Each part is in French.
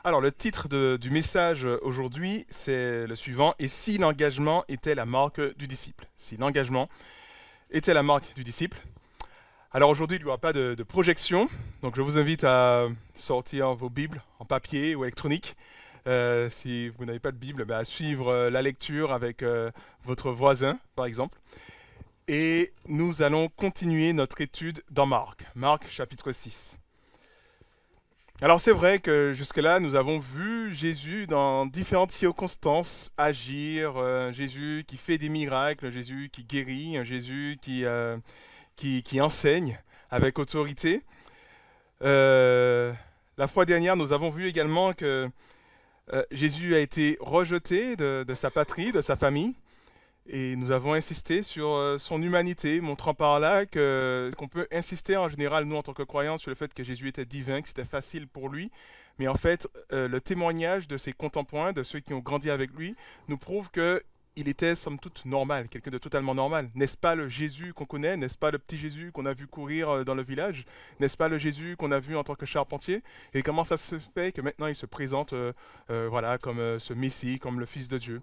Alors, le titre du message aujourd'hui, c'est le suivant. Et si l'engagement était la marque du disciple? Si l'engagement était la marque du disciple. Alors aujourd'hui, il n'y aura pas de projection. Donc, je vous invite à sortir vos Bibles en papier ou électronique. Si vous n'avez pas de Bible, à suivre la lecture avec votre voisin, par exemple. Et nous allons continuer notre étude dans Marc. Marc, chapitre 6. Alors c'est vrai que jusque-là, nous avons vu Jésus dans différentes circonstances agir, Jésus qui fait des miracles, Jésus qui guérit, un Jésus qui enseigne avec autorité. La fois dernière, nous avons vu également que Jésus a été rejeté de sa patrie, de sa famille, et nous avons insisté sur son humanité, montrant par là qu'on peut insister en général, nous en tant que croyants, sur le fait que Jésus était divin, que c'était facile pour lui. Mais en fait, le témoignage de ses contemporains, de ceux qui ont grandi avec lui, nous prouve qu'il était somme toute normal, quelqu'un de totalement normal. N'est-ce pas le Jésus qu'on connaît? N'est-ce pas le petit Jésus qu'on a vu courir dans le village? N'est-ce pas le Jésus qu'on a vu en tant que charpentier? Et comment ça se fait que maintenant il se présente voilà, comme ce Messie, comme le Fils de Dieu?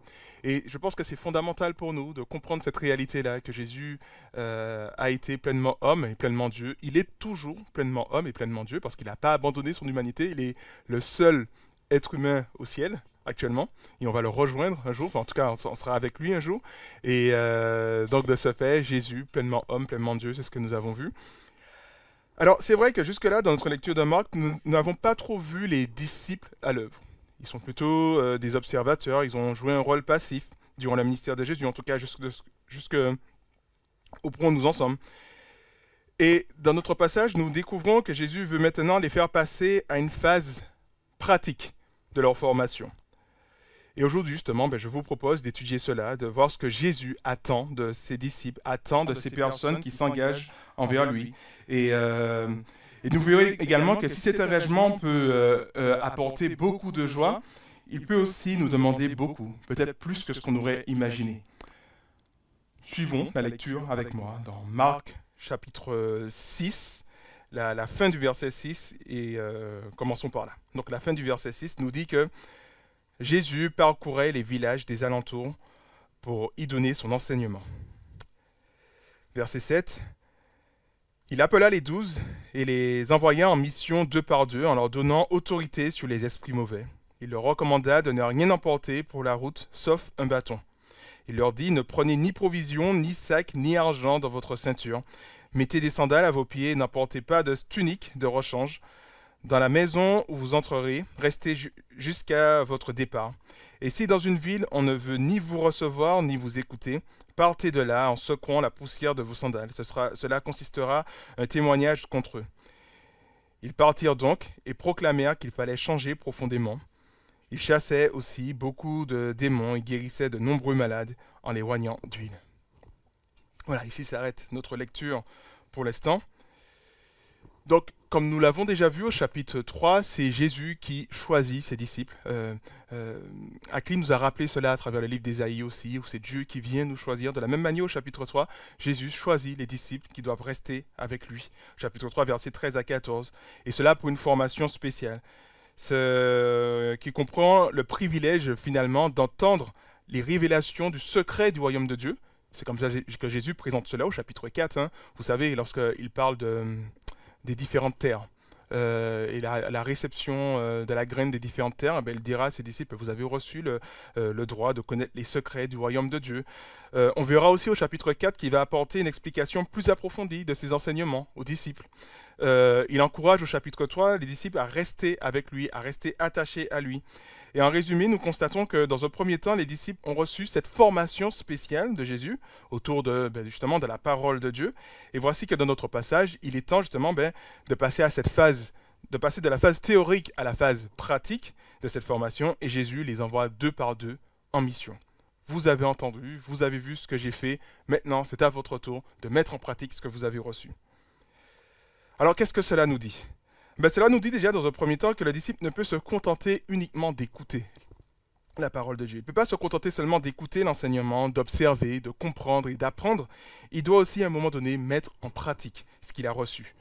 Et je pense que c'est fondamental pour nous de comprendre cette réalité-là, que Jésus a été pleinement homme et pleinement Dieu. Il est toujours pleinement homme et pleinement Dieu parce qu'il n'a pas abandonné son humanité. Il est le seul être humain au ciel actuellement, et on va le rejoindre un jour, enfin, en tout cas on sera avec lui un jour, et donc de ce fait, Jésus, pleinement homme, pleinement Dieu, c'est ce que nous avons vu. Alors c'est vrai que jusque-là, dans notre lecture de Marc, nous n'avons pas trop vu les disciples à l'œuvre. Ils sont plutôt des observateurs, ils ont joué un rôle passif durant le ministère de Jésus, en tout cas jusqu'au point où nous en sommes. Et dans notre passage, nous découvrons que Jésus veut maintenant les faire passer à une phase pratique de leur formation. Et aujourd'hui, justement, je vous propose d'étudier cela, de voir ce que Jésus attend de ses disciples, attend de ces personnes qui s'engagent envers lui. Et nous verrons également que si cet engagement peut apporter beaucoup de joie, il peut aussi nous demander beaucoup, peut-être plus que ce qu'on aurait imaginé. Suivons la lecture avec moi dans Marc chapitre 6, la fin du verset 6, et commençons par là. Donc la fin du verset 6 nous dit que Jésus parcourait les villages des alentours pour y donner son enseignement. Verset 7. Il appela les 12 et les envoya en mission 2 par 2 en leur donnant autorité sur les esprits mauvais. Il leur recommanda de ne rien emporter pour la route, sauf un bâton. Il leur dit, ne prenez ni provision, ni sac, ni argent dans votre ceinture. Mettez des sandales à vos pieds et n'emportez pas de tunique de rechange. Dans la maison où vous entrerez, restez jusqu'à votre départ. Et si dans une ville on ne veut ni vous recevoir ni vous écouter, partez de là en secouant la poussière de vos sandales. Cela consistera un témoignage contre eux. Ils partirent donc et proclamèrent qu'il fallait changer profondément. Ils chassaient aussi beaucoup de démons et guérissaient de nombreux malades en les oignant d'huile. Voilà, ici s'arrête notre lecture pour l'instant. Donc, comme nous l'avons déjà vu au chapitre 3, c'est Jésus qui choisit ses disciples. Ackley nous a rappelé cela à travers le livre d'Ésaïe aussi, où c'est Dieu qui vient nous choisir. De la même manière, au chapitre 3, Jésus choisit les disciples qui doivent rester avec lui. Chapitre 3, versets 13 à 14. Et cela pour une formation spéciale, qui comprend le privilège finalement d'entendre les révélations du secret du royaume de Dieu. C'est comme ça que Jésus présente cela au chapitre 4. Hein. Vous savez, lorsqu'il parle des différentes terres et la réception de la graine des différentes terres, il dira à ses disciples, vous avez reçu le droit de connaître les secrets du royaume de Dieu. On verra aussi au chapitre 4 qu'il va apporter une explication plus approfondie de ses enseignements aux disciples. Il encourage au chapitre 3 les disciples à rester avec lui, à rester attachés à lui. Et en résumé, nous constatons que dans un premier temps, les disciples ont reçu cette formation spéciale de Jésus autour justement de la parole de Dieu. Et voici que dans notre passage, il est temps justement de passer à cette phase, de passer de la phase théorique à la phase pratique de cette formation. Et Jésus les envoie 2 par 2 en mission. Vous avez entendu, vous avez vu ce que j'ai fait. Maintenant, c'est à votre tour de mettre en pratique ce que vous avez reçu. Alors, qu'est-ce que cela nous dit ? Cela nous dit déjà dans un premier temps que le disciple ne peut se contenter uniquement d'écouter la parole de Dieu. Il ne peut pas se contenter seulement d'écouter l'enseignement, d'observer, de comprendre et d'apprendre. Il doit aussi à un moment donné mettre en pratique ce qu'il a reçu.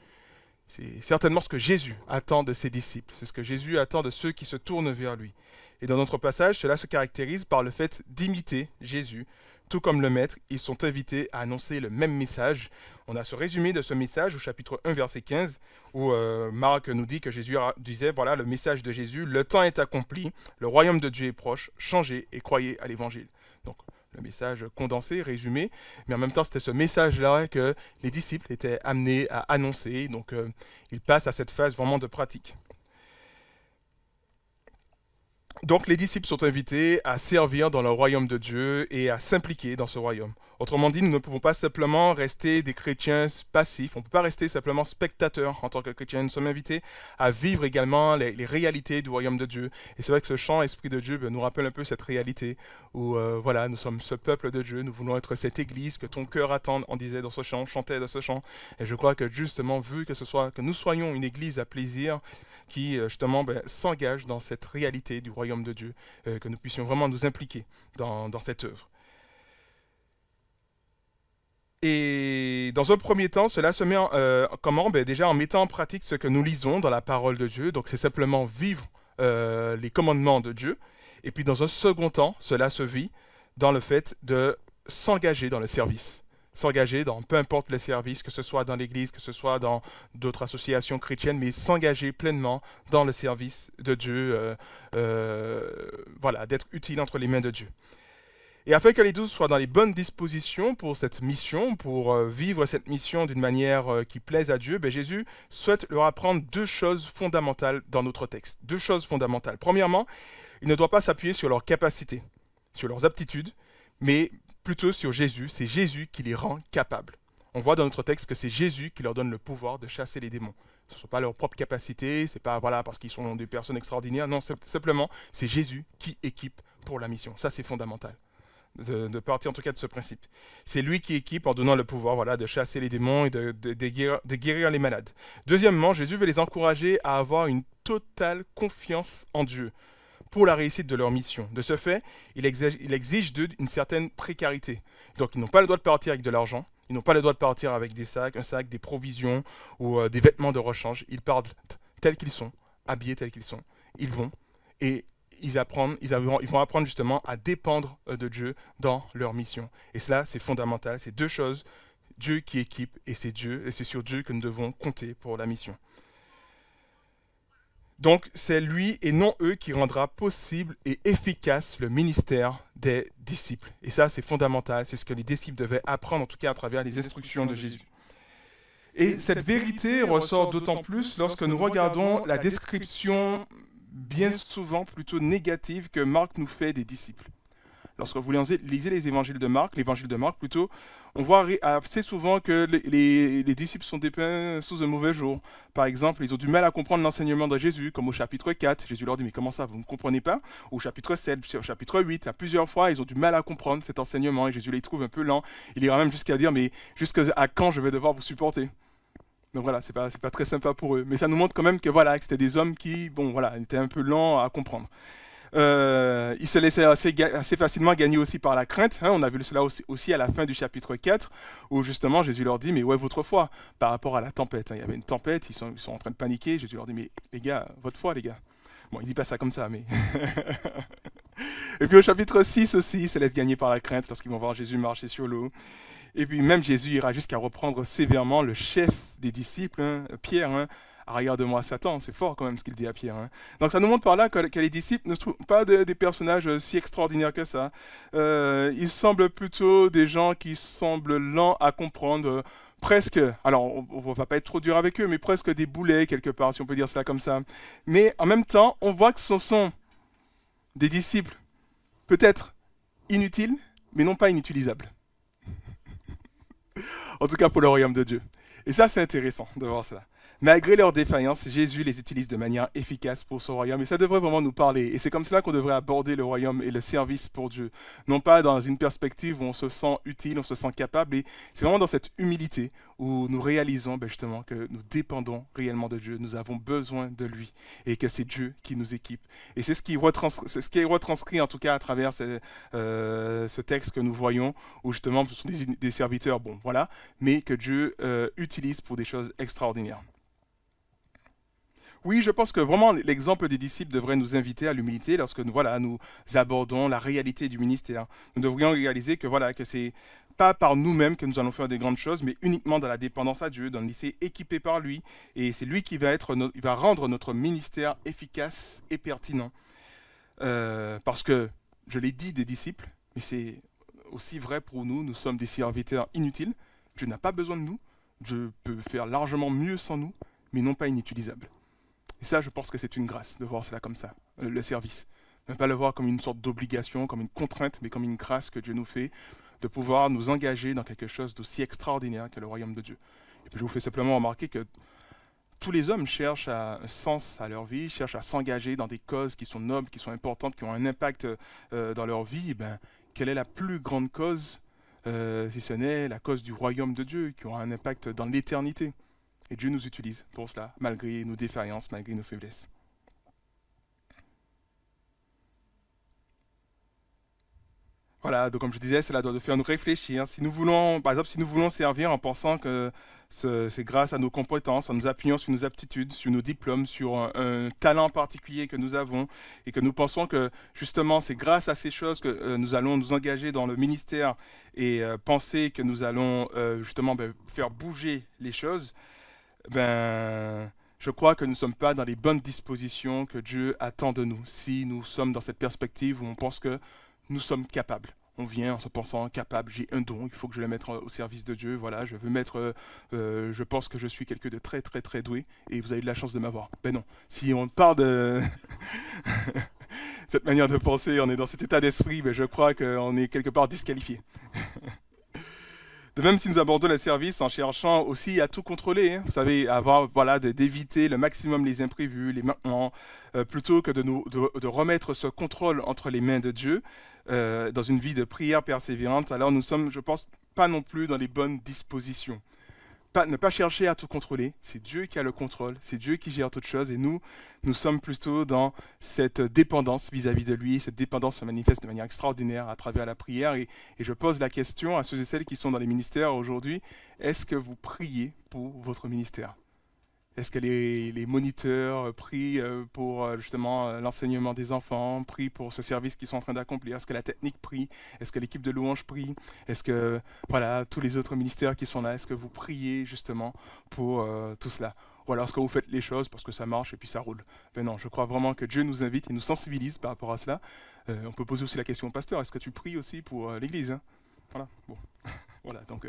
C'est certainement ce que Jésus attend de ses disciples. C'est ce que Jésus attend de ceux qui se tournent vers lui. Et dans notre passage, cela se caractérise par le fait d'imiter Jésus. Tout comme le Maître, ils sont invités à annoncer le même message. On a ce résumé de ce message au chapitre 1, verset 15, où Marc nous dit que Jésus disait, voilà le message de Jésus, le temps est accompli, le royaume de Dieu est proche, changez et croyez à l'évangile. Donc, le message condensé, résumé, mais en même temps, c'était ce message-là que les disciples étaient amenés à annoncer. Donc, ils passent à cette phase vraiment de pratique. Donc les disciples sont invités à servir dans le royaume de Dieu et à s'impliquer dans ce royaume. Autrement dit, nous ne pouvons pas simplement rester des chrétiens passifs, on ne peut pas rester simplement spectateurs en tant que chrétiens. Nous sommes invités à vivre également les réalités du royaume de Dieu. Et c'est vrai que ce chant Esprit de Dieu nous rappelle un peu cette réalité où voilà, nous sommes ce peuple de Dieu, nous voulons être cette église que ton cœur attend, on disait dans ce chant, chantait dans ce chant. Et je crois que justement, vu que nous soyons une église à plaisir, qui justement s'engage dans cette réalité du royaume de Dieu, que nous puissions vraiment nous impliquer dans cette œuvre. Et dans un premier temps, cela se met comment déjà en mettant en pratique ce que nous lisons dans la parole de Dieu, donc c'est simplement vivre les commandements de Dieu, et puis dans un second temps, cela se vit dans le fait de s'engager dans le service. S'engager dans peu importe le service, que ce soit dans l'Église, que ce soit dans d'autres associations chrétiennes, mais s'engager pleinement dans le service de Dieu, voilà, d'être utile entre les mains de Dieu. Et afin que les 12 soient dans les bonnes dispositions pour cette mission, pour vivre cette mission d'une manière qui plaise à Dieu, Jésus souhaite leur apprendre deux choses fondamentales dans notre texte. Deux choses fondamentales. Premièrement, il ne doit pas s'appuyer sur leurs capacités, sur leurs aptitudes, mais plutôt sur Jésus. C'est Jésus qui les rend capables. On voit dans notre texte que c'est Jésus qui leur donne le pouvoir de chasser les démons. Ce ne sont pas leurs propres capacités, c'est pas voilà, parce qu'ils sont des personnes extraordinaires. Non, simplement, c'est Jésus qui équipe pour la mission. Ça, c'est fondamental. De partir en tout cas de ce principe. C'est lui qui équipe en donnant le pouvoir voilà, de chasser les démons et de guérir les malades. Deuxièmement, Jésus veut les encourager à avoir une totale confiance en Dieu pour la réussite de leur mission. De ce fait, il exige d'eux une certaine précarité. Donc ils n'ont pas le droit de partir avec de l'argent, ils n'ont pas le droit de partir avec des sacs, un sac, des provisions ou des vêtements de rechange. Ils partent tels qu'ils sont, habillés tels qu'ils sont. Ils vont et ils vont apprendre justement à dépendre de Dieu dans leur mission. Et cela, c'est fondamental. C'est deux choses. Dieu qui équipe et c'est sur Dieu que nous devons compter pour la mission. Donc, c'est lui et non eux qui rendra possible et efficace le ministère des disciples. Et ça, c'est fondamental. C'est ce que les disciples devaient apprendre, en tout cas à travers les instructions de Jésus. Et cette vérité ressort d'autant plus lorsque nous regardons la description bien souvent plutôt négative que Marc nous fait des disciples. Lorsque vous lisez les évangiles de Marc, l'évangile de Marc plutôt, on voit assez souvent que les disciples sont dépeints sous un mauvais jour. Par exemple, ils ont du mal à comprendre l'enseignement de Jésus, comme au chapitre 4. Jésus leur dit, mais comment ça, vous ne comprenez pas? Au chapitre 7, au chapitre 8, à plusieurs fois, ils ont du mal à comprendre cet enseignement et Jésus les trouve un peu lents. Il ira même jusqu'à dire, mais jusqu'à quand je vais devoir vous supporter? Donc voilà, c'est pas très sympa pour eux. Mais ça nous montre quand même que voilà, que c'était des hommes qui, bon voilà, étaient un peu lents à comprendre. Ils se laissaient assez facilement gagner aussi par la crainte. Hein. On a vu cela aussi à la fin du chapitre 4, où justement Jésus leur dit, mais où est votre foi par rapport à la tempête? Hein. Il y avait une tempête, ils sont en train de paniquer. Jésus leur dit, mais les gars, votre foi les gars. Bon, il dit pas ça comme ça, mais... Et puis au chapitre 6 aussi, ils se laissent gagner par la crainte lorsqu'ils vont voir Jésus marcher sur l'eau. Et puis même Jésus ira jusqu'à reprendre sévèrement le chef des disciples, hein, Pierre, hein, regarde-moi Satan, c'est fort quand même ce qu'il dit à Pierre. Hein. Donc ça nous montre par là que les disciples ne sont pas des personnages si extraordinaires que ça. Ils semblent plutôt des gens qui semblent lents à comprendre, presque, alors on ne va pas être trop dur avec eux, mais presque des boulets quelque part, si on peut dire cela comme ça. Mais en même temps, on voit que ce sont des disciples peut-être inutiles, mais non pas inutilisables. En tout cas pour le royaume de Dieu. Et ça, c'est intéressant de voir cela. Malgré leur défaillance, Jésus les utilise de manière efficace pour son royaume. Et ça devrait vraiment nous parler. Et c'est comme cela qu'on devrait aborder le royaume et le service pour Dieu. Non pas dans une perspective où on se sent utile, on se sent capable. Et c'est vraiment dans cette humilité où nous réalisons justement que nous dépendons réellement de Dieu. Nous avons besoin de lui. Et que c'est Dieu qui nous équipe. Et c'est ce qui est retranscrit en tout cas à travers ce texte que nous voyons. Où justement ce sont des serviteurs, bon voilà. Mais que Dieu utilise pour des choses extraordinaires. Oui, je pense que vraiment l'exemple des disciples devrait nous inviter à l'humilité lorsque voilà, nous abordons la réalité du ministère. Nous devrions réaliser que voilà, que c'est pas par nous-mêmes que nous allons faire des grandes choses, mais uniquement dans la dépendance à Dieu, dans le lycée équipé par lui. Et c'est lui qui va, il va rendre notre ministère efficace et pertinent. Parce que, je l'ai dit des disciples, mais c'est aussi vrai pour nous, nous sommes des serviteurs inutiles. Dieu n'a pas besoin de nous. Dieu peut faire largement mieux sans nous, mais non pas inutilisables. Et ça, je pense que c'est une grâce de voir cela comme ça, le service. Ne pas le voir comme une sorte d'obligation, comme une contrainte, mais comme une grâce que Dieu nous fait, de pouvoir nous engager dans quelque chose d'aussi extraordinaire que le royaume de Dieu. Et puis je vous fais simplement remarquer que tous les hommes cherchent un sens à leur vie, cherchent à s'engager dans des causes qui sont nobles, qui sont importantes, qui ont un impact dans leur vie. Ben, quelle est la plus grande cause, si ce n'est la cause du royaume de Dieu, qui aura un impact dans l'éternité? Et Dieu nous utilise pour cela, malgré nos défaillances, malgré nos faiblesses. Voilà, donc comme je disais, cela doit faire nous réfléchir. Si nous voulons, par exemple, si nous voulons servir en pensant que c'est grâce à nos compétences, en nous appuyant sur nos aptitudes, sur nos diplômes, sur un talent particulier que nous avons, et que nous pensons que justement c'est grâce à ces choses que nous allons nous engager dans le ministère et penser que nous allons justement faire bouger les choses, ben, je crois que nous ne sommes pas dans les bonnes dispositions que Dieu attend de nous. Si nous sommes dans cette perspective où on pense que nous sommes capables. On vient en se pensant capable, j'ai un don, il faut que je le mette au service de Dieu. Voilà, je veux mettre, je pense que je suis quelqu'un de très très très doué et vous avez de la chance de m'avoir. Ben non, si on part de cette manière de penser, on est dans cet état d'esprit, ben je crois qu'on est quelque part disqualifié. De même si nous abordons le service en cherchant aussi à tout contrôler, hein. Vous savez, voilà, d'éviter le maximum les imprévus, les maintenants, plutôt que de remettre ce contrôle entre les mains de Dieu dans une vie de prière persévérante, alors nous sommes, je pense, pas non plus dans les bonnes dispositions. Ne pas chercher à tout contrôler, c'est Dieu qui a le contrôle, c'est Dieu qui gère toutes choses, et nous sommes plutôt dans cette dépendance vis-à-vis de lui. Cette dépendance se manifeste de manière extraordinaire à travers la prière, et je pose la question à ceux et celles qui sont dans les ministères aujourd'hui, est-ce que vous priez pour votre ministère? Est-ce que les moniteurs prient pour justement l'enseignement des enfants, prient pour ce service qu'ils sont en train d'accomplir? Est-ce que la technique prie? Est-ce que l'équipe de louange prie? Est-ce que voilà, tous les autres ministères qui sont là, est-ce que vous priez justement pour tout cela? Ou alors est-ce que vous faites les choses parce que ça marche et puis ça roule? Mais non, je crois vraiment que Dieu nous invite et nous sensibilise par rapport à cela. On peut poser aussi la question au pasteur, est-ce que tu pries aussi pour l'Église, hein? Voilà, bon. Voilà, donc...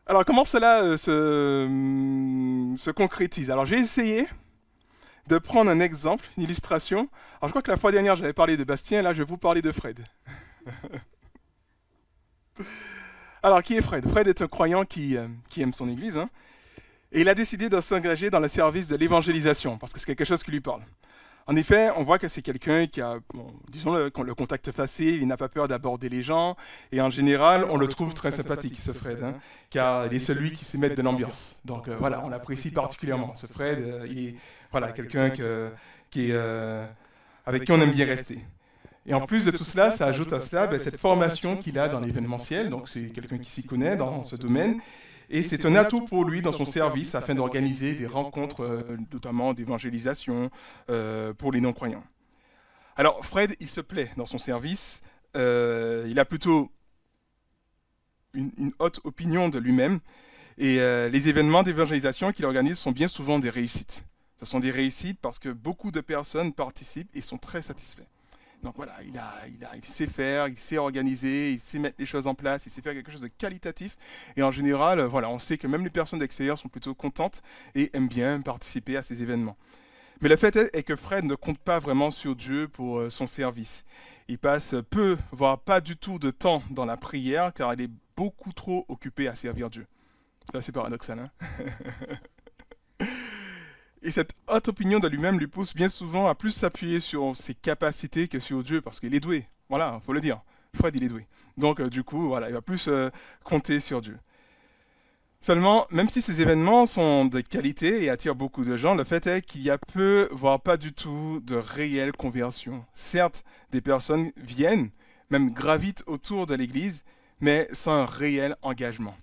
Alors, comment cela se concrétise? Alors, j'ai essayé de prendre un exemple, une illustration. Alors, je crois que la fois dernière, j'avais parlé de Bastien, là, je vais vous parler de Fred. Alors, qui est Fred? Fred est un croyant qui aime son église, hein, et il a décidé de s'engager dans le service de l'évangélisation, parce que c'est quelque chose qui lui parle. En effet, on voit que c'est quelqu'un qui a, bon, disons, le contact facile, il n'a pas peur d'aborder les gens, et en général, on le trouve très sympathique, ce Fred, hein, car il est celui qui sait mettre de l'ambiance. Donc voilà, on l'apprécie particulièrement. Ce Fred, il est voilà, quelqu'un avec qui on aime bien rester. Et en plus de tout cela, ça ajoute à cela cette formation qu'il a dans l'événementiel, donc c'est quelqu'un qui s'y connaît dans ce domaine. Et c'est un atout pour lui dans son service afin d'organiser des rencontres, notamment d'évangélisation pour les non-croyants. Alors Fred, il se plaît dans son service. Il a plutôt une haute opinion de lui-même. Et les événements d'évangélisation qu'il organise sont bien souvent des réussites. Ce sont des réussites parce que beaucoup de personnes participent et sont très satisfaits. Donc voilà, il sait faire, il sait organiser, il sait mettre les choses en place, il sait faire quelque chose de qualitatif. Et en général, voilà, on sait que même les personnes d'extérieur sont plutôt contentes et aiment bien participer à ces événements. Mais le fait est que Fred ne compte pas vraiment sur Dieu pour son service. Il passe peu, voire pas du tout de temps dans la prière, car il est beaucoup trop occupé à servir Dieu. C'est assez paradoxal, hein? Et cette haute opinion de lui-même lui pousse bien souvent à plus s'appuyer sur ses capacités que sur Dieu, parce qu'il est doué. Voilà, il faut le dire. Fred, il est doué. Donc, du coup, voilà, il va plus compter sur Dieu. Seulement, même si ces événements sont de qualité et attirent beaucoup de gens, le fait est qu'il y a peu, voire pas du tout, de réelle conversion. Certes, des personnes viennent, même gravitent autour de l'Église, mais sans un réel engagement.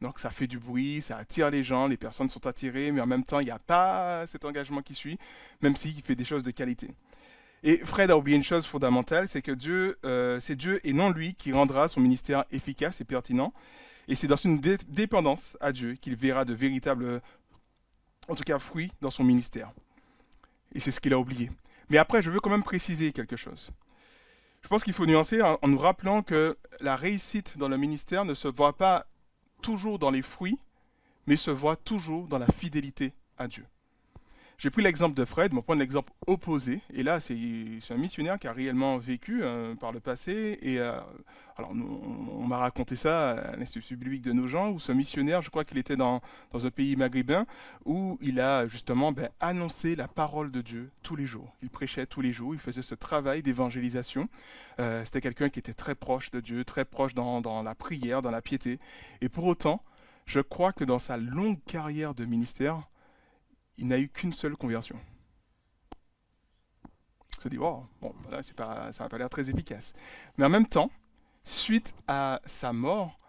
Donc ça fait du bruit, ça attire les gens, les personnes sont attirées, mais en même temps, il n'y a pas cet engagement qui suit, même s'il fait des choses de qualité. Et Fred a oublié une chose fondamentale, c'est que c'est Dieu et non lui qui rendra son ministère efficace et pertinent. Et c'est dans une dépendance à Dieu qu'il verra de véritables, en tout cas, fruits dans son ministère. Et c'est ce qu'il a oublié. Mais après, je veux quand même préciser quelque chose. Je pense qu'il faut nuancer en nous rappelant que la réussite dans le ministère ne se voit pas toujours dans les fruits, mais se voit toujours dans la fidélité à Dieu. J'ai pris l'exemple de Fred, mais on prend l'exemple opposé. Et là, c'est un missionnaire qui a réellement vécu par le passé. Et alors, on m'a raconté ça à l'Institut biblique de Nogent, où ce missionnaire, je crois qu'il était dans un pays maghrébin, où il a justement annoncé la parole de Dieu tous les jours. Il prêchait tous les jours, il faisait ce travail d'évangélisation. C'était quelqu'un qui était très proche de Dieu, très proche dans la prière, dans la piété. Et pour autant, je crois que dans sa longue carrière de ministère, il n'a eu qu'une seule conversion. On se dit, oh, bon, voilà, ça n'a pas l'air très efficace. Mais en même temps, suite à sa mort,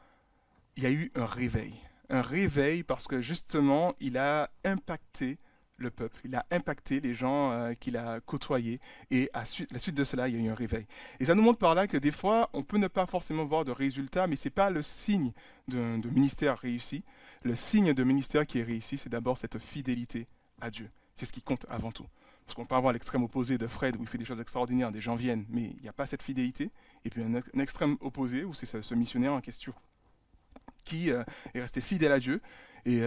il y a eu un réveil. Un réveil parce que justement, il a impacté le peuple, il a impacté les gens qu'il a côtoyés. Et à la suite de cela, il y a eu un réveil. Et ça nous montre par là que des fois, on peut ne pas forcément voir de résultats, mais ce n'est pas le signe de ministère réussi. Le signe de ministère qui est réussi, c'est d'abord cette fidélité à Dieu. C'est ce qui compte avant tout. Parce qu'on peut avoir l'extrême opposé de Fred, où il fait des choses extraordinaires, des gens viennent, mais il n'y a pas cette fidélité. Et puis un extrême opposé, où c'est ce missionnaire en question qui est resté fidèle à Dieu. Et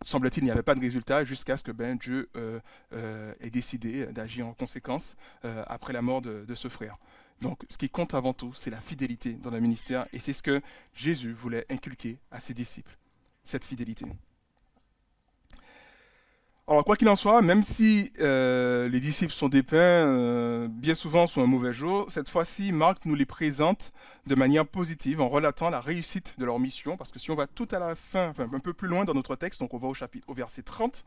semble-t-il, il n'y avait pas de résultat jusqu'à ce que Dieu ait décidé d'agir en conséquence après la mort de ce frère. Donc, ce qui compte avant tout, c'est la fidélité dans le ministère. Et c'est ce que Jésus voulait inculquer à ses disciples, cette fidélité. Alors, quoi qu'il en soit, même si les disciples sont dépeints bien souvent sous un mauvais jour, cette fois-ci, Marc nous les présente de manière positive en relatant la réussite de leur mission. Parce que si on va tout à la fin, enfin un peu plus loin dans notre texte, donc on va au verset 30,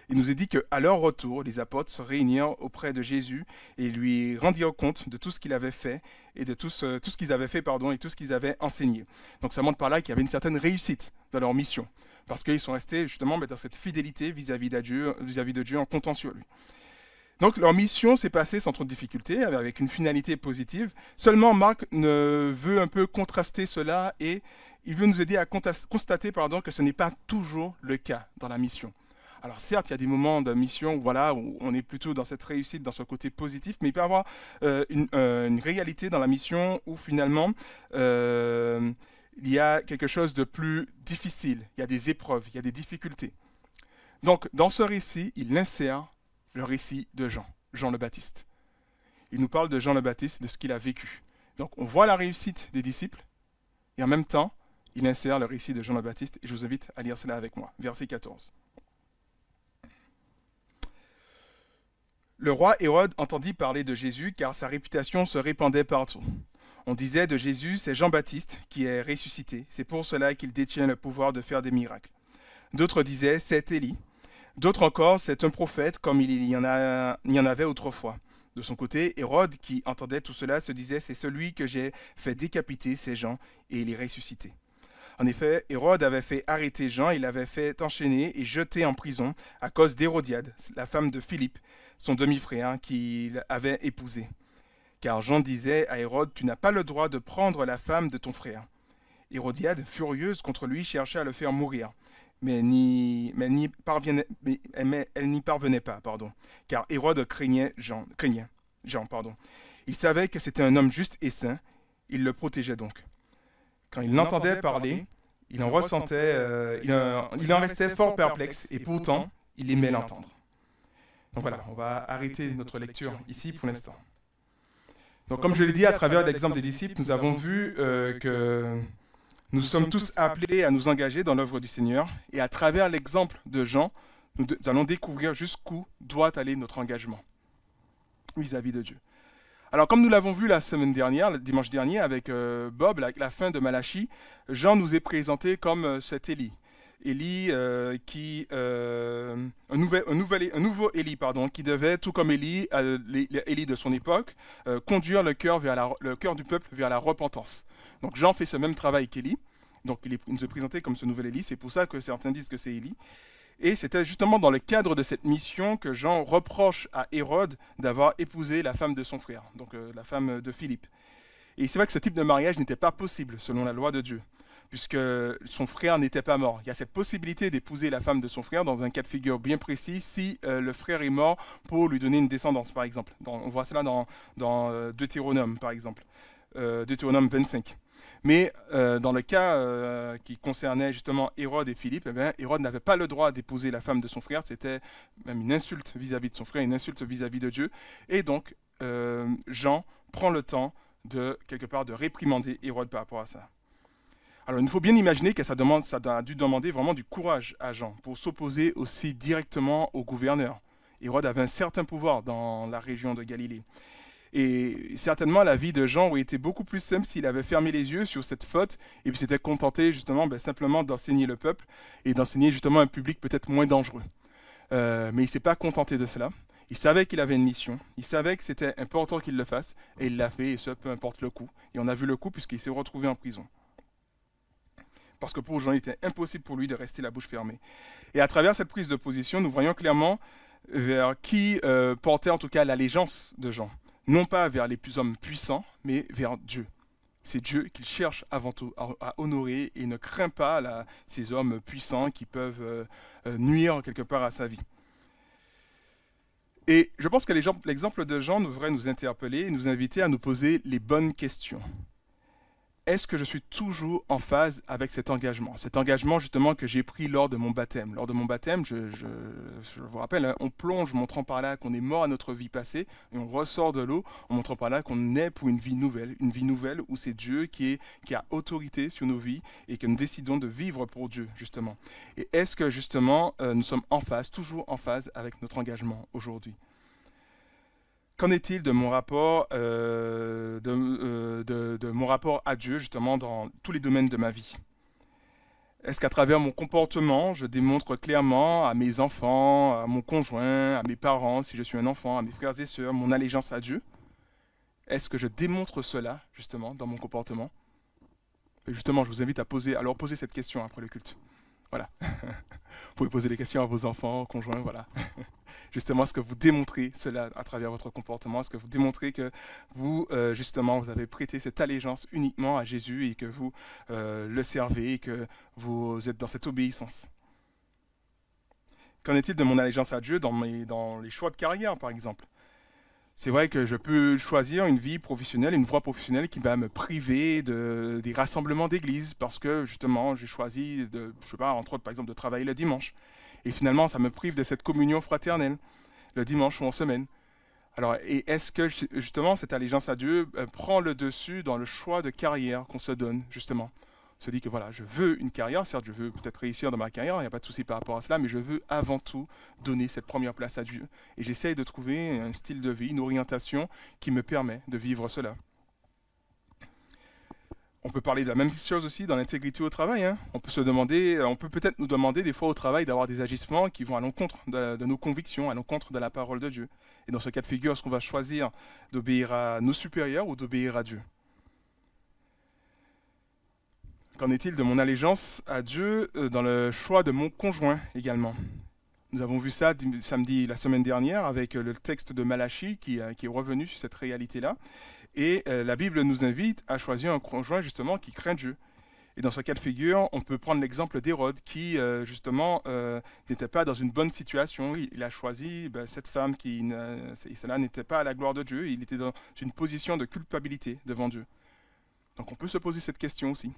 il nous est dit qu'à leur retour, les apôtres se réunirent auprès de Jésus et lui rendirent compte de tout ce qu'il avait fait et de tout ce qu'ils avaient fait, et tout ce qu'ils avaient enseigné. Donc ça montre par là qu'il y avait une certaine réussite dans leur mission. Parce qu'ils sont restés justement dans cette fidélité vis-à-vis de Dieu en comptant sur lui. Donc leur mission s'est passée sans trop de difficultés, avec une finalité positive. Seulement Marc veut un peu contraster cela et il veut nous aider à constater que ce n'est pas toujours le cas dans la mission. Alors certes, il y a des moments de mission où on est plutôt dans cette réussite, dans ce côté positif, mais il peut y avoir une réalité dans la mission où finalement il y a quelque chose de plus difficile, il y a des épreuves, il y a des difficultés. Donc, dans ce récit, il insère le récit de Jean le Baptiste. Il nous parle de Jean le Baptiste, de ce qu'il a vécu. Donc, on voit la réussite des disciples, et en même temps, il insère le récit de Jean le Baptiste, et je vous invite à lire cela avec moi. Verset 14. Le roi Hérode entendit parler de Jésus, car sa réputation se répandait partout. On disait de Jésus, c'est Jean-Baptiste qui est ressuscité. C'est pour cela qu'il détient le pouvoir de faire des miracles. D'autres disaient, c'est Élie. D'autres encore, c'est un prophète comme il y en avait autrefois. De son côté, Hérode, qui entendait tout cela, se disait, c'est celui que j'ai fait décapiter, c'est Jean, et il est ressuscité. En effet, Hérode avait fait arrêter Jean, il l'avait fait enchaîner et jeter en prison à cause d'Hérodiade, la femme de Philippe, son demi-frère, qu'il avait épousé. Car Jean disait à Hérode, tu n'as pas le droit de prendre la femme de ton frère. Hérodiade, furieuse contre lui, cherchait à le faire mourir. Mais elle n'y parvenait pas, car Hérode craignait Jean. Il savait que c'était un homme juste et saint, il le protégeait donc. Quand il l'entendait parler, il en restait fort perplexe, et pourtant, il aimait l'entendre. Donc voilà, on va arrêter notre lecture ici pour l'instant. Donc, comme je l'ai dit, à travers l'exemple des disciples, nous avons vu que nous sommes tous appelés à nous engager dans l'œuvre du Seigneur. Et à travers l'exemple de Jean, nous allons découvrir jusqu'où doit aller notre engagement vis-à-vis de Dieu. Alors, comme nous l'avons vu la semaine dernière, le dimanche dernier, avec Bob, la fin de Malachie, Jean nous est présenté comme cet Élie. Élie, un nouveau Élie, qui devait, tout comme Élie, Élie de son époque, conduire le cœur du peuple vers la repentance. Donc Jean fait ce même travail qu'Élie, Donc il nous est présenté comme ce nouvel Élie, c'est pour ça que certains disent que c'est Élie. Et c'était justement dans le cadre de cette mission que Jean reproche à Hérode d'avoir épousé la femme de son frère, donc la femme de Philippe. Et c'est vrai que ce type de mariage n'était pas possible selon la loi de Dieu, puisque son frère n'était pas mort. Il y a cette possibilité d'épouser la femme de son frère dans un cas de figure bien précis si le frère est mort pour lui donner une descendance, par exemple. On voit cela dans Deutéronome, par exemple, Deutéronome 25. Mais dans le cas qui concernait justement Hérode et Philippe, eh bien, Hérode n'avait pas le droit d'épouser la femme de son frère. C'était même une insulte vis-à-vis de son frère, une insulte vis-à-vis de Dieu. Et donc, Jean prend le temps de, quelque part, de réprimander Hérode par rapport à ça. Alors, il faut bien imaginer que ça a dû demander vraiment du courage à Jean pour s'opposer aussi directement au gouverneur. Hérode avait un certain pouvoir dans la région de Galilée. Et certainement, la vie de Jean aurait été beaucoup plus simple s'il avait fermé les yeux sur cette faute et puis s'était contenté justement simplement d'enseigner le peuple et d'enseigner justement un public peut-être moins dangereux. Mais il ne s'est pas contenté de cela. Il savait qu'il avait une mission, il savait que c'était important qu'il le fasse et il l'a fait, et ce, peu importe le coût. Et on a vu le coût puisqu'il s'est retrouvé en prison. Parce que pour Jean, il était impossible pour lui de rester la bouche fermée. Et à travers cette prise de position, nous voyons clairement vers qui portait en tout cas l'allégeance de Jean. Non pas vers les hommes puissants, mais vers Dieu. C'est Dieu qu'il cherche avant tout à honorer et ne craint pas ces hommes puissants qui peuvent nuire quelque part à sa vie. Et je pense que l'exemple de Jean devrait nous interpeller et nous inviter à nous poser les bonnes questions. Est-ce que je suis toujours en phase avec cet engagement? Cet engagement justement que j'ai pris lors de mon baptême. Lors de mon baptême, je vous rappelle, hein, on plonge montrant par là qu'on est mort à notre vie passée et on ressort de l'eau en montrant par là qu'on naît pour une vie nouvelle où c'est Dieu qui a autorité sur nos vies et que nous décidons de vivre pour Dieu justement. Et est-ce que justement nous sommes en phase, toujours en phase avec notre engagement aujourd'hui? Qu'en est-il de mon rapport, de mon rapport à Dieu, justement, dans tous les domaines de ma vie? Est-ce qu'à travers mon comportement, je démontre clairement à mes enfants, à mon conjoint, à mes parents, si je suis un enfant, à mes frères et sœurs, mon allégeance à Dieu? Est-ce que je démontre cela, justement, dans mon comportement? Et justement, je vous invite à poser cette question après le culte. Voilà. Vous pouvez poser des questions à vos enfants, conjoints, voilà. Justement, est-ce que vous démontrez cela à travers votre comportement? Est-ce que vous démontrez que vous, justement, vous avez prêté cette allégeance uniquement à Jésus et que vous le servez et que vous êtes dans cette obéissance? Qu'en est-il de mon allégeance à Dieu dans les choix de carrière, par exemple? C'est vrai que je peux choisir une vie professionnelle, une voie professionnelle qui va me priver des rassemblements d'église parce que, justement, j'ai choisi, je sais pas, entre autres, par exemple, de travailler le dimanche. Et finalement, ça me prive de cette communion fraternelle, le dimanche ou en semaine. Alors, et est-ce que justement cette allégeance à Dieu prend le dessus dans le choix de carrière qu'on se donne, justement? On se dit que voilà, je veux une carrière, certes, je veux peut-être réussir dans ma carrière, il n'y a pas de souci par rapport à cela, mais je veux avant tout donner cette première place à Dieu. Et j'essaye de trouver un style de vie, une orientation qui me permet de vivre cela. On peut parler de la même chose aussi dans l'intégrité au travail. Hein. On peut peut-être nous demander des fois au travail d'avoir des agissements qui vont à l'encontre de nos convictions, à l'encontre de la parole de Dieu. Et dans ce cas de figure, est-ce qu'on va choisir d'obéir à nos supérieurs ou d'obéir à Dieu? Qu'en est-il de mon allégeance à Dieu dans le choix de mon conjoint également? Nous avons vu ça samedi, la semaine dernière, avec le texte de Malachie qui est revenu sur cette réalité-là. Et la Bible nous invite à choisir un conjoint justement qui craint Dieu. Et dans ce cas de figure, on peut prendre l'exemple d'Hérode qui justement n'était pas dans une bonne situation. Il a choisi cette femme et cela n'était pas à la gloire de Dieu. Il était dans une position de culpabilité devant Dieu. Donc on peut se poser cette question aussi.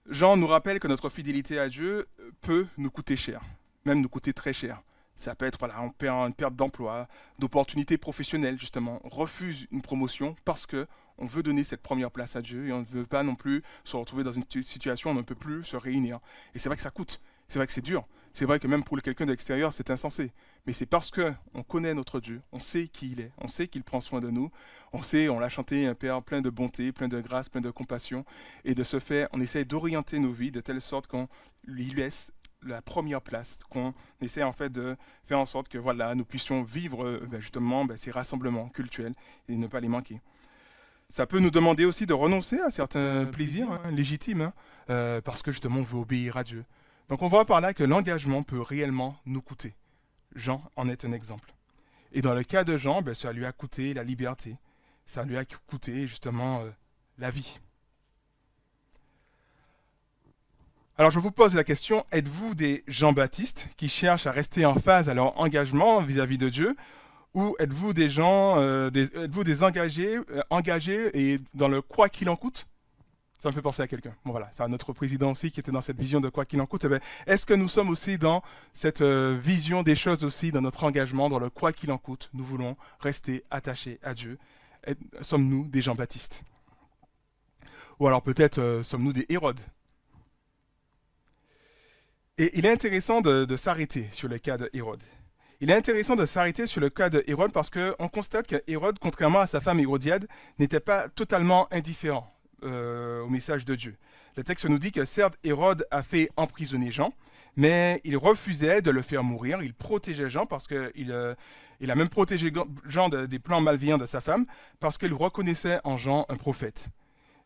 Jean nous rappelle que notre fidélité à Dieu peut nous coûter cher, même nous coûter très cher. Ça peut être, voilà, on perd une perte d'emploi, d'opportunités professionnelles, justement. On refuse une promotion parce qu'on veut donner cette première place à Dieu et on ne veut pas non plus se retrouver dans une situation où on ne peut plus se réunir. Et c'est vrai que ça coûte, c'est vrai que c'est dur. C'est vrai que même pour quelqu'un de l'extérieur, c'est insensé. Mais c'est parce qu'on connaît notre Dieu, on sait qui il est, on sait qu'il prend soin de nous, on l'a chanté, un Père plein de bonté, plein de grâce, plein de compassion. Et de ce fait, on essaie d'orienter nos vies de telle sorte qu'on lui laisse la première place, qu'on essaie en fait de faire en sorte que voilà, nous puissions vivre justement ces rassemblements cultuels et ne pas les manquer. Ça peut nous demander aussi de renoncer à certains plaisirs légitimes, parce que justement on veut obéir à Dieu. Donc on voit par là que l'engagement peut réellement nous coûter. Jean en est un exemple. Et dans le cas de Jean, ça lui a coûté la liberté. Ça lui a coûté justement la vie. Alors je vous pose la question, êtes-vous des Jean-Baptiste qui cherchent à rester en phase à leur engagement vis-à-vis de Dieu, ou êtes-vous des gens, êtes-vous des engagés et dans le quoi qu'il en coûte? Ça me fait penser à quelqu'un. Bon voilà, c'est notre président aussi qui était dans cette vision de quoi qu'il en coûte. Est-ce que nous sommes aussi dans cette vision des choses aussi, dans notre engagement, dans le quoi qu'il en coûte? Nous voulons rester attachés à Dieu. Sommes-nous des Jean-Baptiste? Ou alors peut-être sommes-nous des Hérodes? Et il est intéressant de s'arrêter sur le cas de Hérode. Il est intéressant de s'arrêter sur le cas de Hérode parce qu'on constate que Hérode, contrairement à sa femme Hérodiade, n'était pas totalement indifférent au message de Dieu. Le texte nous dit que certes, Hérode a fait emprisonner Jean, mais il refusait de le faire mourir. Il protégeait Jean parce qu'il a même protégé Jean des plans malveillants de sa femme parce qu'il reconnaissait en Jean un prophète.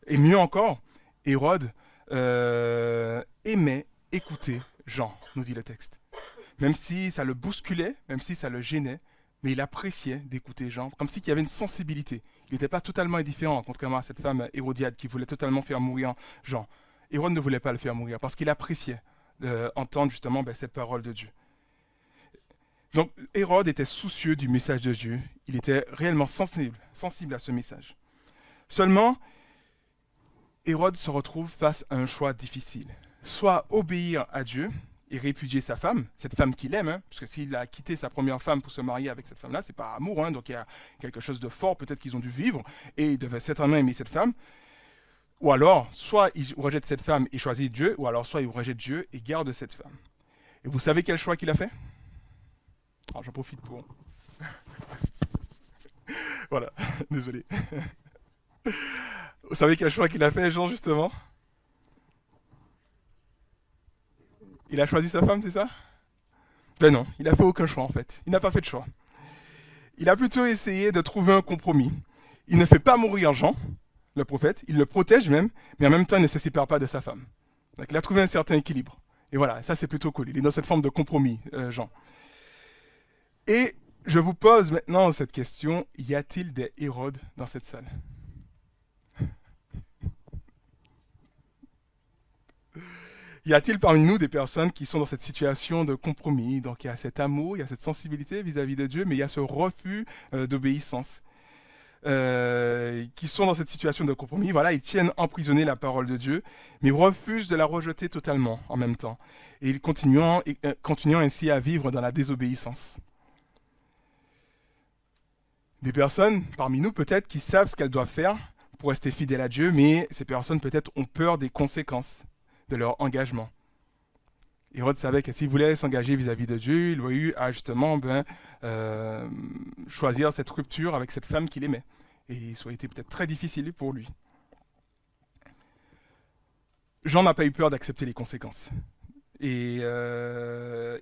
Et mieux encore, Hérode aimait écouter Jean, nous dit le texte. Même si ça le bousculait, même si ça le gênait, mais il appréciait d'écouter Jean, comme s'il y avait une sensibilité. Il n'était pas totalement indifférent, contrairement à cette femme Hérodiade qui voulait totalement faire mourir Jean. Hérode ne voulait pas le faire mourir parce qu'il appréciait entendre justement cette parole de Dieu. Donc Hérode était soucieux du message de Dieu, il était réellement sensible à ce message. Seulement, Hérode se retrouve face à un choix difficile. Soit obéir à Dieu et répudier sa femme, cette femme qu'il aime, parce que s'il a quitté sa première femme pour se marier avec cette femme-là, c'est pas amour, donc il y a quelque chose de fort, peut-être qu'ils ont dû vivre, et il devait certainement aimer cette femme. Ou alors, soit il rejette cette femme et choisit Dieu, ou alors soit il rejette Dieu et garde cette femme. Et vous savez quel choix qu'il a fait? Alors j'en profite pour... voilà, désolé. Vous savez quel choix qu'il a fait, Jean, justement? Il a choisi sa femme, c'est ça? Ben non, il n'a fait aucun choix en fait. Il n'a pas fait de choix. Il a plutôt essayé de trouver un compromis. Il ne fait pas mourir Jean, le prophète, il le protège même, mais en même temps il ne se sépare pas de sa femme. Donc il a trouvé un certain équilibre. Et voilà, ça c'est plutôt cool. Il est dans cette forme de compromis, Jean. Et je vous pose maintenant cette question, y a-t-il des Hérodes dans cette salle? Y a-t-il parmi nous des personnes qui sont dans cette situation de compromis? Donc il y a cet amour, il y a cette sensibilité vis-à-vis de Dieu, mais il y a ce refus d'obéissance. Qui sont dans cette situation de compromis. Voilà, ils tiennent emprisonner la parole de Dieu, mais refusent de la rejeter totalement en même temps. Et ils continuent ainsi à vivre dans la désobéissance. Des personnes parmi nous peut-être qui savent ce qu'elles doivent faire pour rester fidèles à Dieu, mais ces personnes peut-être ont peur des conséquences de leur engagement. Hérode savait que s'il voulait s'engager vis-à-vis de Dieu, il aurait eu à justement choisir cette rupture avec cette femme qu'il aimait. Et ça aurait été peut-être très difficile pour lui. Jean n'a pas eu peur d'accepter les conséquences. Et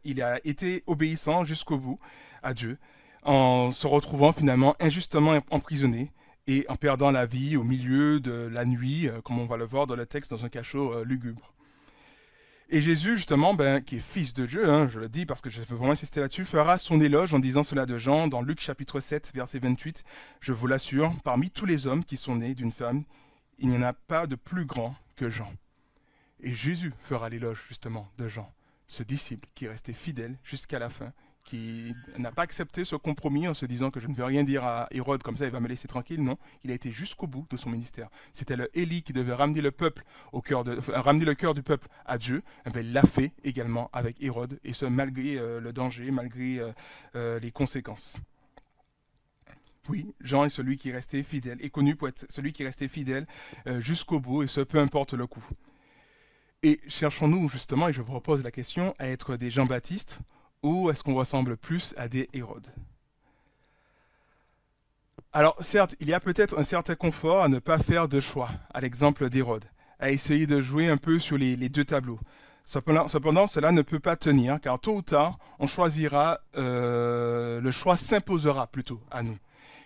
il a été obéissant jusqu'au bout à Dieu, en se retrouvant finalement injustement emprisonné et en perdant la vie au milieu de la nuit, comme on va le voir dans le texte, dans un cachot lugubre. Et Jésus, justement, qui est fils de Dieu, je le dis parce que je veux vraiment insister là-dessus, fera son éloge en disant cela de Jean dans Luc chapitre 7, verset 28. Je vous l'assure, parmi tous les hommes qui sont nés d'une femme, il n'y en a pas de plus grand que Jean. Et Jésus fera l'éloge, justement, de Jean, ce disciple qui est resté fidèle jusqu'à la fin, qui n'a pas accepté ce compromis en se disant que je ne vais rien dire à Hérode, comme ça il va me laisser tranquille. Non, il a été jusqu'au bout de son ministère. C'était le Élie qui devait ramener le ramener le cœur du peuple à Dieu. Il l'a fait également avec Hérode, et ce malgré le danger, malgré les conséquences. Oui, Jean est celui qui est resté fidèle, est connu pour être celui qui est resté fidèle jusqu'au bout, et ce peu importe le coût. Et cherchons-nous justement, et je vous repose la question, à être des Jean-Baptiste, ou est-ce qu'on ressemble plus à des Hérodes? Alors certes, il y a peut-être un certain confort à ne pas faire de choix, à l'exemple d'Hérode, à essayer de jouer un peu sur les deux tableaux. Cependant, cela ne peut pas tenir, car tôt ou tard, on choisira, le choix s'imposera plutôt à nous.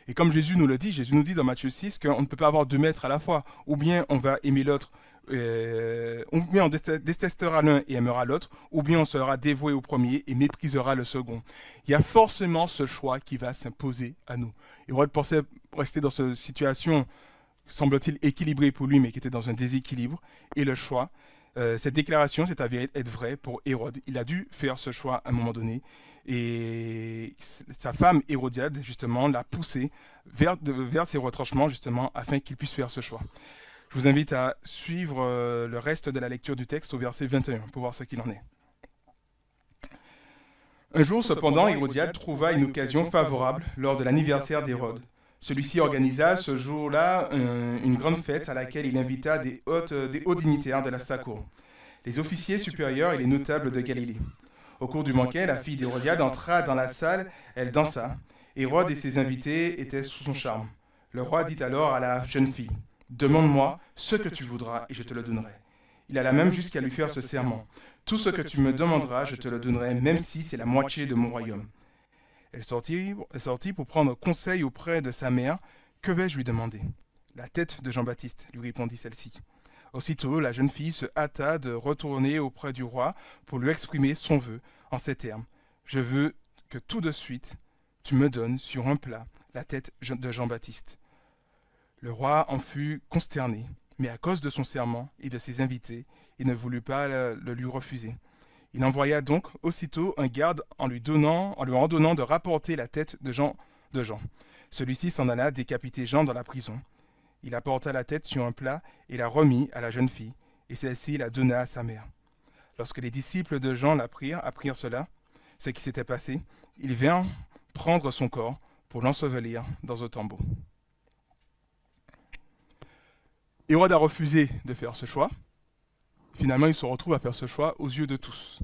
Et comme Jésus nous nous dit dans Matthieu 6 qu'on ne peut pas avoir deux maîtres à la fois. Ou bien on va aimer l'autre, ou bien on détestera l'un et aimera l'autre, ou bien on sera dévoué au premier et méprisera le second. Il y a forcément ce choix qui va s'imposer à nous. Hérode pensait rester dans cette situation, semble-t-il, équilibrée pour lui, mais qui était dans un déséquilibre. Et le choix, cette déclaration s'est avérée être vraie pour Hérode. Il a dû faire ce choix à un moment donné. Et sa femme Hérodiade, justement, l'a poussé vers ses retranchements, justement, afin qu'il puisse faire ce choix. Je vous invite à suivre le reste de la lecture du texte au verset 21 pour voir ce qu'il en est. Un jour, cependant, Hérodiade trouva une occasion favorable lors de l'anniversaire d'Hérode. Celui-ci organisa ce jour-là une grande fête à laquelle il invita des hauts dignitaires de sa cour, les officiers supérieurs et les notables de Galilée. Au cours du banquet, la fille d'Hérodiade entra dans la salle, elle dansa. Hérode et ses invités étaient sous son charme. Le roi dit alors à la jeune fille, « Demande-moi ce que tu voudras et je te le donnerai. » Il alla même jusqu'à lui faire ce serment. « Tout ce que tu me demanderas, je te le donnerai, même si c'est la moitié de mon royaume. » Elle sortit pour prendre conseil auprès de sa mère. « Que vais-je lui demander ?»« La tête de Jean-Baptiste, » lui répondit celle-ci. Aussitôt, la jeune fille se hâta de retourner auprès du roi pour lui exprimer son vœu en ces termes. « Je veux que tout de suite, tu me donnes sur un plat la tête de Jean-Baptiste. » Le roi en fut consterné, mais à cause de son serment et de ses invités, il ne voulut pas le lui refuser. Il envoya donc aussitôt un garde en lui ordonnant de rapporter la tête de Jean. Celui-ci s'en alla décapiter Jean dans la prison. Il apporta la tête sur un plat et la remit à la jeune fille, et celle-ci la donna à sa mère. Lorsque les disciples de Jean apprirent cela, ce qui s'était passé, ils vinrent prendre son corps pour l'ensevelir dans un tombeau. Hérode a refusé de faire ce choix. Finalement, il se retrouve à faire ce choix aux yeux de tous,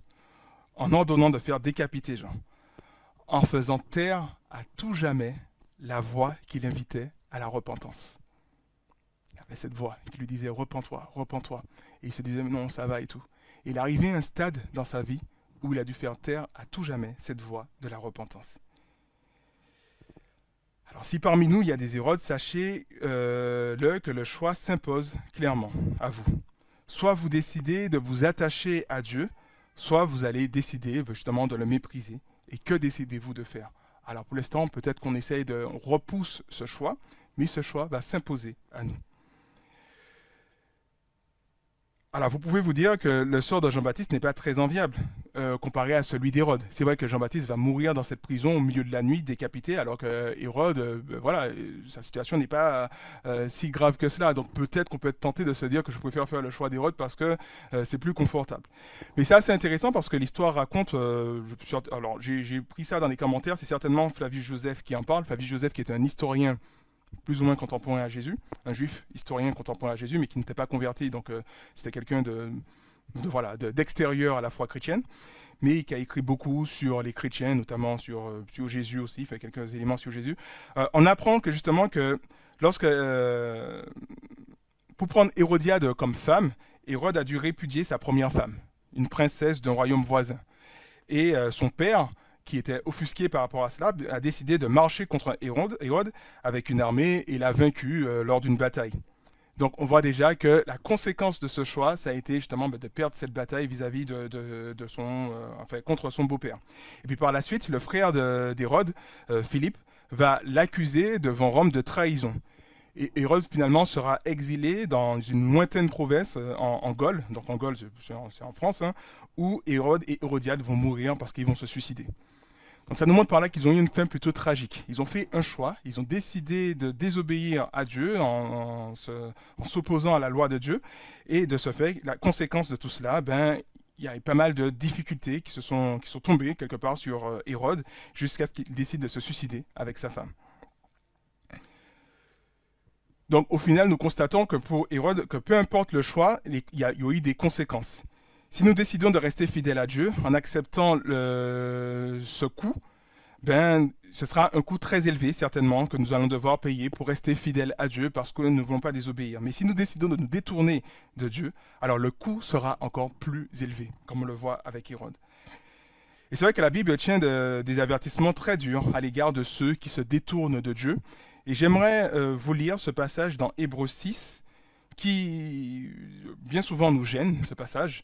en ordonnant de faire décapiter Jean, en faisant taire à tout jamais la voix qui l'invitait à la repentance. Il y avait cette voix qui lui disait « Repens-toi, repens-toi ». Et il se disait « Non, ça va et tout ». Et il est arrivé à un stade dans sa vie où il a dû faire taire à tout jamais cette voix de la repentance. Alors si parmi nous il y a des Hérodes, sachez que le choix s'impose clairement à vous. Soit vous décidez de vous attacher à Dieu, soit vous allez décider justement de le mépriser. Et que décidez-vous de faire? Alors pour l'instant, peut-être qu'on essaye de repousser ce choix, mais ce choix va s'imposer à nous. Alors vous pouvez vous dire que le sort de Jean-Baptiste n'est pas très enviable comparé à celui d'Hérode. C'est vrai que Jean-Baptiste va mourir dans cette prison au milieu de la nuit, décapité, alors que Hérode, sa situation n'est pas si grave que cela. Donc peut-être qu'on peut être tenté de se dire que je préfère faire le choix d'Hérode parce que c'est plus confortable. Mais c'est assez intéressant parce que l'histoire raconte, alors j'ai pris ça dans les commentaires, c'est certainement Flavius Joseph qui en parle. Flavius Joseph qui est un historien plus ou moins contemporain à Jésus, un juif historien contemporain à Jésus, mais qui n'était pas converti, donc c'était quelqu'un d'extérieur à la foi chrétienne, mais qui a écrit beaucoup sur les chrétiens, notamment sur Jésus aussi, fait quelques éléments sur Jésus. On apprend que justement que pour prendre Hérodiade comme femme, Hérode a dû répudier sa première femme, une princesse d'un royaume voisin. Et son père, qui était offusqué par rapport à cela, a décidé de marcher contre Hérode avec une armée et l'a vaincu lors d'une bataille. Donc on voit déjà que la conséquence de ce choix, ça a été justement de perdre cette bataille vis-à-vis contre son beau-père. Et puis par la suite, le frère d'Hérode, Philippe, va l'accuser devant Rome de trahison. Et Hérode finalement sera exilé dans une lointaine province en Gaule, donc en Gaule c'est en France, où Hérode et Hérodiade vont mourir parce qu'ils vont se suicider. Donc ça nous montre par là qu'ils ont eu une fin plutôt tragique. Ils ont fait un choix, ils ont décidé de désobéir à Dieu en s'opposant à la loi de Dieu. Et de ce fait, la conséquence de tout cela, il y a eu pas mal de difficultés qui sont tombées quelque part sur Hérode jusqu'à ce qu'il décide de se suicider avec sa femme. Donc au final, nous constatons que pour Hérode, que peu importe le choix, il y a eu des conséquences. Si nous décidons de rester fidèles à Dieu en acceptant ce coût, ce sera un coût très élevé certainement que nous allons devoir payer pour rester fidèles à Dieu parce que nous ne voulons pas désobéir. Mais si nous décidons de nous détourner de Dieu, alors le coût sera encore plus élevé, comme on le voit avec Hérode. Et c'est vrai que la Bible tient des avertissements très durs à l'égard de ceux qui se détournent de Dieu. Et j'aimerais vous lire ce passage dans Hébreux 6, qui bien souvent nous gêne, ce passage.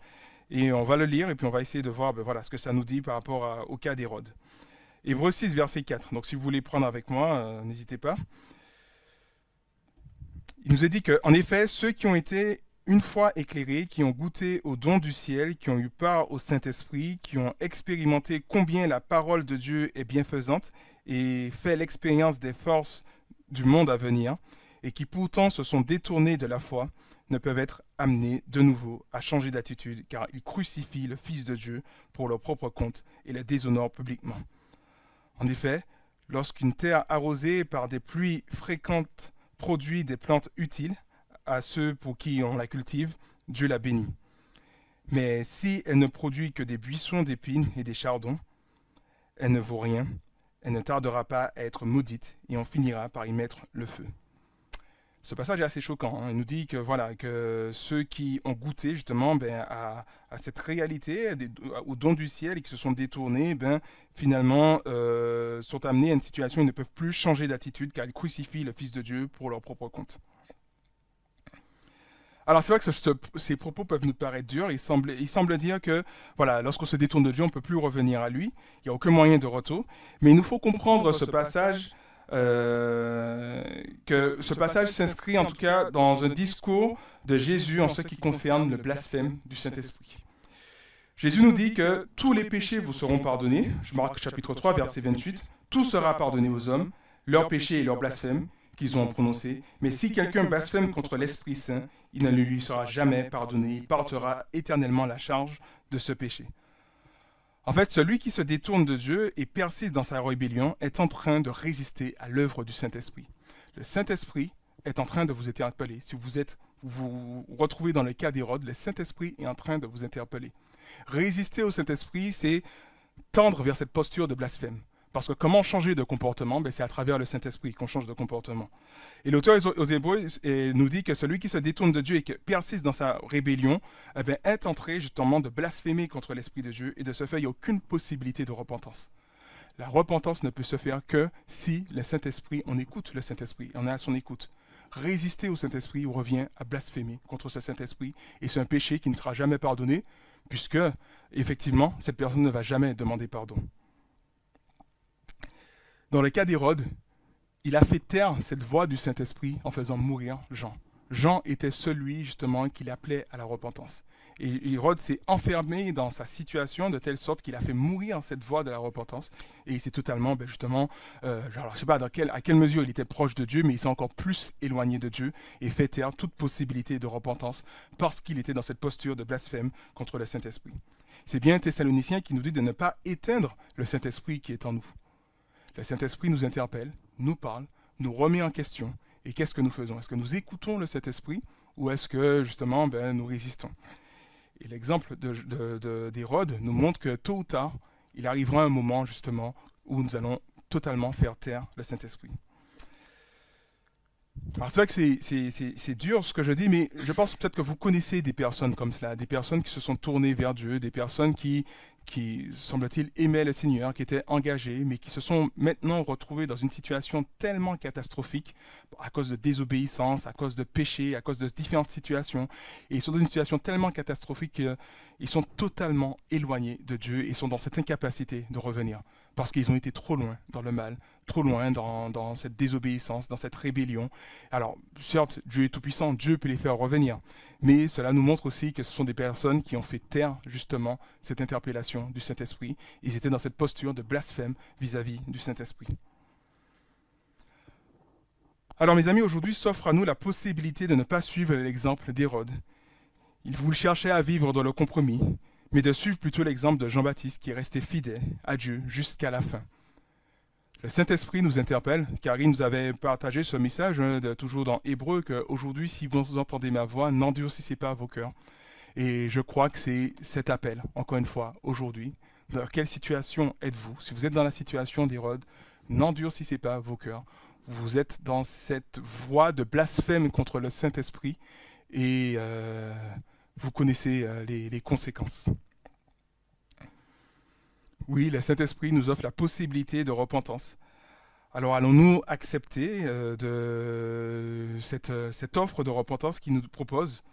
Et on va le lire et puis on va essayer de voir voilà, ce que ça nous dit par rapport au cas d'Hérode. Hébreux 6, verset 4. Donc si vous voulez prendre avec moi, n'hésitez pas. Il nous est dit qu'en effet, ceux qui ont été une fois éclairés, qui ont goûté au don du ciel, qui ont eu part au Saint-Esprit, qui ont expérimenté combien la parole de Dieu est bienfaisante et fait l'expérience des forces du monde à venir, et qui pourtant se sont détournés de la foi, ne peuvent être amenés de nouveau à changer d'attitude, car ils crucifient le Fils de Dieu pour leur propre compte et le déshonorent publiquement. En effet, lorsqu'une terre arrosée par des pluies fréquentes produit des plantes utiles à ceux pour qui on la cultive, Dieu la bénit. Mais si elle ne produit que des buissons d'épines et des chardons, elle ne vaut rien, elle ne tardera pas à être maudite et on finira par y mettre le feu. Ce passage est assez choquant. Il nous dit que, voilà, que ceux qui ont goûté justement à cette réalité, au don du ciel et qui se sont détournés, finalement sont amenés à une situation où ils ne peuvent plus changer d'attitude car ils crucifient le Fils de Dieu pour leur propre compte. Alors c'est vrai que ces propos peuvent nous paraître durs. Il semble dire que voilà, lorsqu'on se détourne de Dieu, on ne peut plus revenir à lui. Il n'y a aucun moyen de retour. Mais il nous faut comprendre ce passage. Que ce passage s'inscrit en tout cas dans un discours de Jésus en ce qui concerne le blasphème du Saint-Esprit. Jésus nous dit que tous les péchés vous seront pardonnés, Marc chapitre 3 verset 28, tout sera pardonné aux hommes, leurs péchés et leurs blasphèmes qu'ils ont prononcés, mais si quelqu'un blasphème contre l'Esprit Saint, il ne lui sera jamais pardonné, il portera éternellement la charge de ce péché. En fait, celui qui se détourne de Dieu et persiste dans sa rébellion est en train de résister à l'œuvre du Saint-Esprit. Le Saint-Esprit est en train de vous interpeller. Si vous vous retrouvez dans le cas d'Hérode, le Saint-Esprit est en train de vous interpeller. Résister au Saint-Esprit, c'est tendre vers cette posture de blasphème. Parce que comment changer de comportement? C'est à travers le Saint-Esprit qu'on change de comportement. Et l'auteur aux Hébreux nous dit que celui qui se détourne de Dieu et qui persiste dans sa rébellion est en train justement de blasphémer contre l'Esprit de Dieu et de ce fait, il n'y a aucune possibilité de repentance. La repentance ne peut se faire que si le Saint-Esprit, on écoute le Saint-Esprit, on est à son écoute. Résister au Saint-Esprit revient à blasphémer contre ce Saint-Esprit et c'est un péché qui ne sera jamais pardonné puisque, effectivement, cette personne ne va jamais demander pardon. Dans le cas d'Hérode, il a fait taire cette voix du Saint-Esprit en faisant mourir Jean. Jean était celui, justement, qui l'appelait à la repentance. Et Hérode s'est enfermé dans sa situation de telle sorte qu'il a fait mourir cette voix de la repentance. Et il s'est totalement, justement, je ne sais pas à quelle mesure il était proche de Dieu, mais il s'est encore plus éloigné de Dieu et fait taire toute possibilité de repentance parce qu'il était dans cette posture de blasphème contre le Saint-Esprit. C'est bien Thessaloniciens qui nous dit de ne pas éteindre le Saint-Esprit qui est en nous. Le Saint-Esprit nous interpelle, nous parle, nous remet en question. Et qu'est-ce que nous faisons? Est-ce que nous écoutons le Saint-Esprit ou est-ce que, justement, nous résistons? Et l'exemple d'Hérode nous montre que tôt ou tard, il arrivera un moment, justement, où nous allons totalement faire taire le Saint-Esprit. Alors c'est vrai que c'est dur ce que je dis, mais je pense peut-être que vous connaissez des personnes comme cela, des personnes qui se sont tournées vers Dieu, des personnes qui semble-t-il, aimaient le Seigneur, qui étaient engagées, mais qui se sont maintenant retrouvées dans une situation tellement catastrophique à cause de désobéissance, à cause de péché, à cause de différentes situations. Et ils sont dans une situation tellement catastrophique qu'ils sont totalement éloignés de Dieu et sont dans cette incapacité de revenir parce qu'ils ont été trop loin dans le mal, trop loin dans cette désobéissance, dans cette rébellion. Alors, certes, Dieu est tout-puissant, Dieu peut les faire revenir, mais cela nous montre aussi que ce sont des personnes qui ont fait taire, justement, cette interpellation du Saint-Esprit. Ils étaient dans cette posture de blasphème vis-à-vis du Saint-Esprit. Alors, mes amis, aujourd'hui s'offre à nous la possibilité de ne pas suivre l'exemple d'Hérode. Il voulait chercher à vivre dans le compromis, mais de suivre plutôt l'exemple de Jean-Baptiste qui est resté fidèle à Dieu jusqu'à la fin. Le Saint-Esprit nous interpelle, car il nous avait partagé ce message, toujours dans Hébreux, qu'aujourd'hui, si vous entendez ma voix, n'endurcissez pas vos cœurs. Et je crois que c'est cet appel, encore une fois, aujourd'hui. Dans quelle situation êtes-vous? Si vous êtes dans la situation d'Hérode, n'endurcissez pas vos cœurs. Vous êtes dans cette voie de blasphème contre le Saint-Esprit et vous connaissez les conséquences. Oui, le Saint-Esprit nous offre la possibilité de repentance. Alors allons-nous accepter cette offre de repentance qu'il nous propose,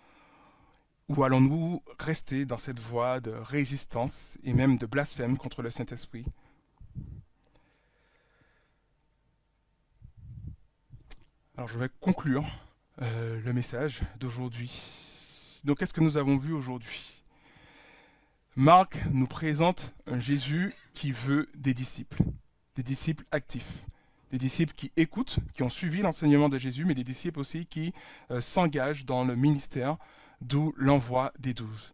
ou allons-nous rester dans cette voie de résistance et même de blasphème contre le Saint-Esprit? Alors je vais conclure le message d'aujourd'hui. Donc qu'est-ce que nous avons vu aujourd'hui? Marc nous présente un Jésus qui veut des disciples actifs, des disciples qui écoutent, qui ont suivi l'enseignement de Jésus, mais des disciples aussi qui s'engagent dans le ministère, d'où l'envoi des 12.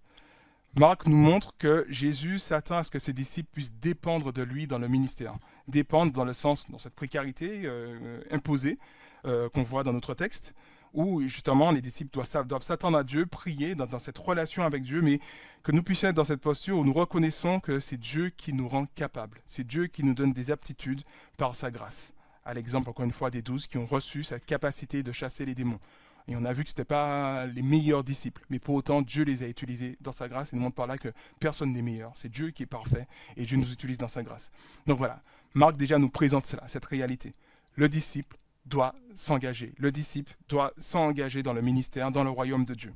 Marc nous montre que Jésus s'attend à ce que ses disciples puissent dépendre de lui dans le ministère. Dépendre dans le sens, dans cette précarité imposée qu'on voit dans notre texte, où justement les disciples doivent s'attendre à Dieu, prier dans cette relation avec Dieu, mais que nous puissions être dans cette posture où nous reconnaissons que c'est Dieu qui nous rend capables, c'est Dieu qui nous donne des aptitudes par sa grâce. À l'exemple, encore une fois, des 12 qui ont reçu cette capacité de chasser les démons. Et on a vu que ce n'étaient pas les meilleurs disciples, mais pour autant, Dieu les a utilisés dans sa grâce et nous montre par là que personne n'est meilleur. C'est Dieu qui est parfait et Dieu nous utilise dans sa grâce. Donc voilà, Marc déjà nous présente cela, cette réalité. Le disciple doit s'engager. Le disciple doit s'engager dans le ministère, dans le royaume de Dieu.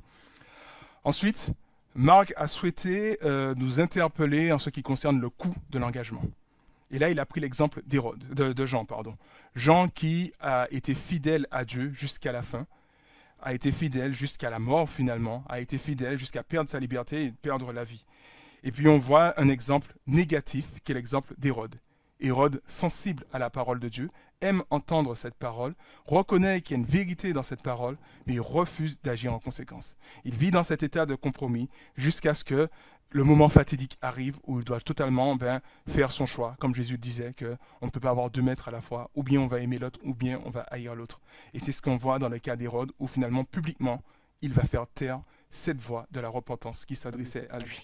Ensuite, Marc a souhaité nous interpeller en ce qui concerne le coût de l'engagement. Et là, il a pris l'exemple de Jean. Jean qui a été fidèle à Dieu jusqu'à la fin, a été fidèle jusqu'à la mort finalement, a été fidèle jusqu'à perdre sa liberté et perdre la vie. Et puis on voit un exemple négatif qui est l'exemple d'Hérode. Hérode, sensible à la parole de Dieu, aime entendre cette parole, reconnaît qu'il y a une vérité dans cette parole, mais il refuse d'agir en conséquence. Il vit dans cet état de compromis jusqu'à ce que le moment fatidique arrive où il doit totalement faire son choix. Comme Jésus disait qu'on ne peut pas avoir deux maîtres à la fois, ou bien on va aimer l'autre, ou bien on va haïr l'autre. Et c'est ce qu'on voit dans le cas d'Hérode, où finalement, publiquement, il va faire taire cette voix de la repentance qui s'adressait à lui.